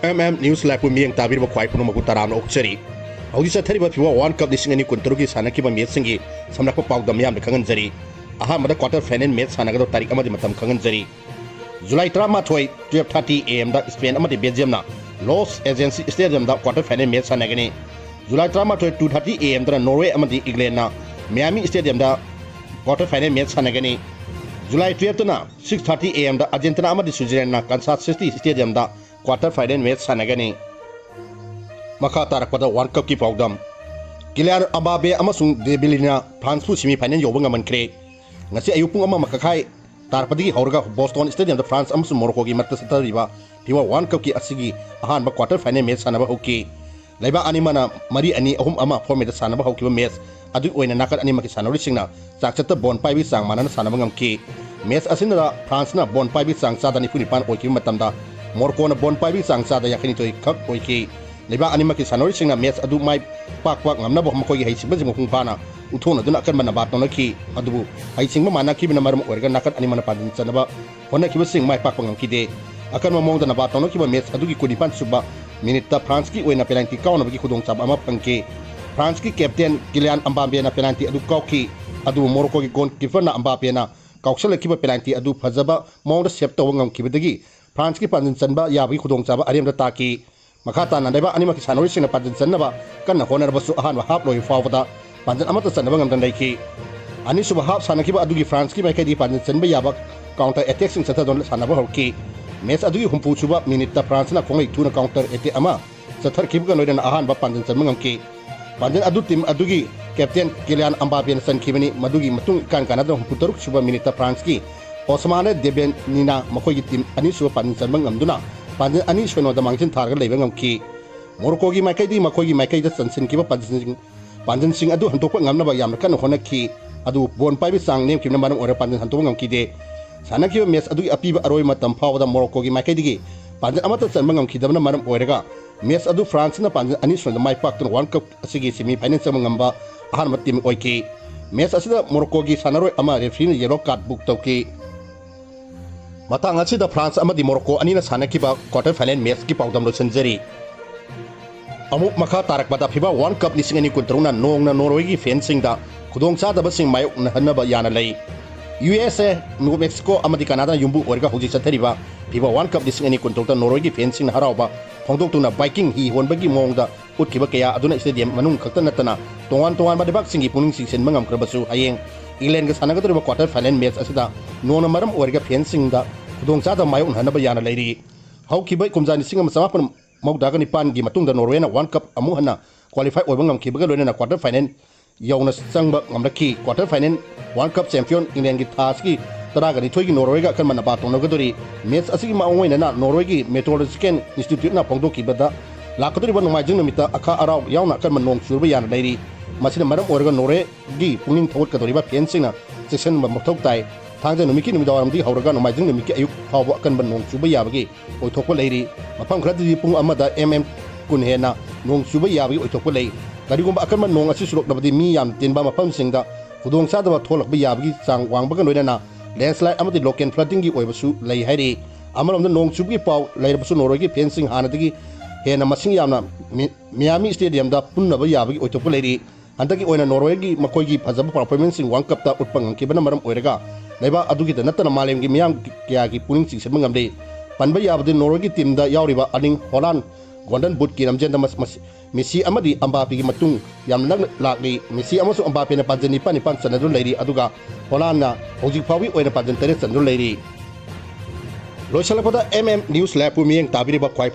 News Lab Miang Tabir Kwai Puno Taran Okcheri. Audisa Terrible Fifa One Cup Dissing and Kunturuki Sanaki Mesingi, Samako Pau Damiam the Kanganzari. Aha Mother Quarter Fan and Met Sanagado Tarik Amadimatam Kanganzari. July Trama Toy, 12:30 AM. That Spain Amadi Bezemna. Los Agency Stadium that Quarter Fan and Met Sanagani. July Trama Toy, 2:30 AM. That Norway Amadi Iglena. Miami Stadium that Quarter Fan and Met Sanagani. July 12th, 6:30 AM. That Argentina Amadi Suzerena, Kansas City Stadium that Quarter Final Match Sanagani. Makata Rakota World Cup Keep Outdom. Gilead Ababe Amasung de Bilina, France Semi Final Yobungaman Cray. Nasi Ayupuma Makakai, Tarpadi Horga, Boston Stadium, the France Amsum Morokogi Matasata Riva, Piwa One Cup Asigi, Ahan Quarter Final Match Sanaba Hoki. Leba Animana, Marie Ani, Home Ama, formed the Sanaba Hoki Match. Adu when a Naka Animaki Sanorichina, Saxata Bon Pibi Sang Manan Sanabangam Key. Match Asina, France na Bon Pibi Sang Sadani Punipan Oki Matanda. Morko na bon paibi sang sa da yakini toy kak oiki leba anima ki sanori singna match adu mai pak ngamna bo makoy hay sibba jing khung pana uthona duna kan mana bat no ki adu hay singma mana ki bina maram orga nakat anima na padin chanaba hona ki sing mai pak ngam ki de akan mamong da na bat no ki ba match adu ki kunipan suba minute ta France ki oina penalty kauna bi khudong chab ama pangke France ki captain Kylian Mbappe na penalty adu kauki adu Morocco ki goalkeeper na Mbappe na kauksala ki ba penalty adu phajaba mong da save to ngam ki bidagi France ki Panjin Sanba Yabi Kudong Saba Ariam the Taki Makata Nandeba Anima Sanori in a Panjin Sanaba Kana Honor Basu Han Hap Loy Fawada Panjin Amata Sanabang and Daki Anisuba Hap Sanakiba Adugi France ki Makadi Panjin Sanba Yabak counter attacking Saturn Sanaba Hoki Mes Adu Humpuchuba Minita France na Kongi Tuna counter ete ama Satar Kibuka Nodan Ahan Panjin Sanbangamki Panjin Adu Tim Adugi Captain Kylian Mbappe and San Kibani Madugi Matung Kan Canada Humputuruk Suba Minita France ki Osmane Deben Nina Makoy Tim Anisu Panjin Amduna Panjin Anisu no the Mountain Target Living Key Morkogi Makadi Makogi Makai the Sansin Kiba Panjin Sing Adu Hantopa Namaba Yamakan Honaki Adu Bon Pibi Sang name Kimaman or Panjin Hantomang Kide Sanaki Mes Adu Apiba Aroima Tampa the Morkogi Makadi Panjin Amata Sanmangam Kidamana Madam Orega Mes Adu France na Panjin Anisu the My Pact One Cup Sigi Simi Pansamanga Ahamatim Oiki Mes Asida Morkogi Sanaro Ama Refin Yellow Card Book Toki Matang asida France amadi Morocco anina sanakiba quarter final match ki paudam lo sanjari amuk makha tarak bata FIFA World Cup lising ani kuntruna nong na Norway gi fencing da khudong cha da basing mayok na hanaba yana lei USA New Mexico amadi Canada yumbu orga hoji sathariba FIFA World Cup lising ani kuntruna Norway gi fencing na harauba phongdok tuna Viking hi honbagi mong da utkiba kaya aduna stadium manung khakta natana tongan ba debak singi puning singsen mangam krabasu hayeng England ga sanagadriba quarter final match asida nona maram orga fencing da Dong Sada Mayon Hanaba Yana Lady. How Kiba Kumzani Singam Samapam Mogdagani Pangi Matunda Norwena One Cup Amuhana qualified Obangam Kibago in a quarter final Jonas Sangba Amraki quarter final One Cup champion England Taski Taragani Togi Norwega Kamanabato Nogadori Mets Asima Owena Norwegi Meteorological Institute na Pondoki Bada Lakadri Majunamita Aka Arau Yauna Kamanong Surbayan Lady Masina Madam Oregon Nore Gi Puning Tort Katoriba Piensina Section Motokai Tangja Numiki Numidaramdi Horagan Majung Numiki Ayuk Hawa Kan Banong Subayabagi Otoko Lady Mapam Kradi Pung Amada Kunhena Nong Subayabi Otoko Lay Karigum Akaman Nong Asisurok Nabadi Miam Tinba Mapam Singda Fudong Sadava Tolak Bayabagi Sang Wang Baganodana Landslide Amadi Loken Flooding Oibasu Lay Hari Amaram the Nong Subi Pau Laibasu Norigi Fencing Hanadigi Hena Masing Yamna Miami Stadium da Punabayabagi Otoko Lady Antaki Oina Norwegi Makogi Pazaba performance in One Cup Utpang Kibana Maram Orega Leba Aduki the Natana Malam Gimiam Kiaki Puning Six Mangamde Panbaya the Norwegi team the Yauriba Adding Holland Golden Boot Kinam Gendamas Missi Amadi Ambapi Matung Yam Lagli Missi Amasu Ambapi and Pazani Panipan Sanadu Lady Aduga Holanda Hoji Pawi or the Pajan Teresa Lady Loisalapada News Lab Pumi and Tabiriba Quai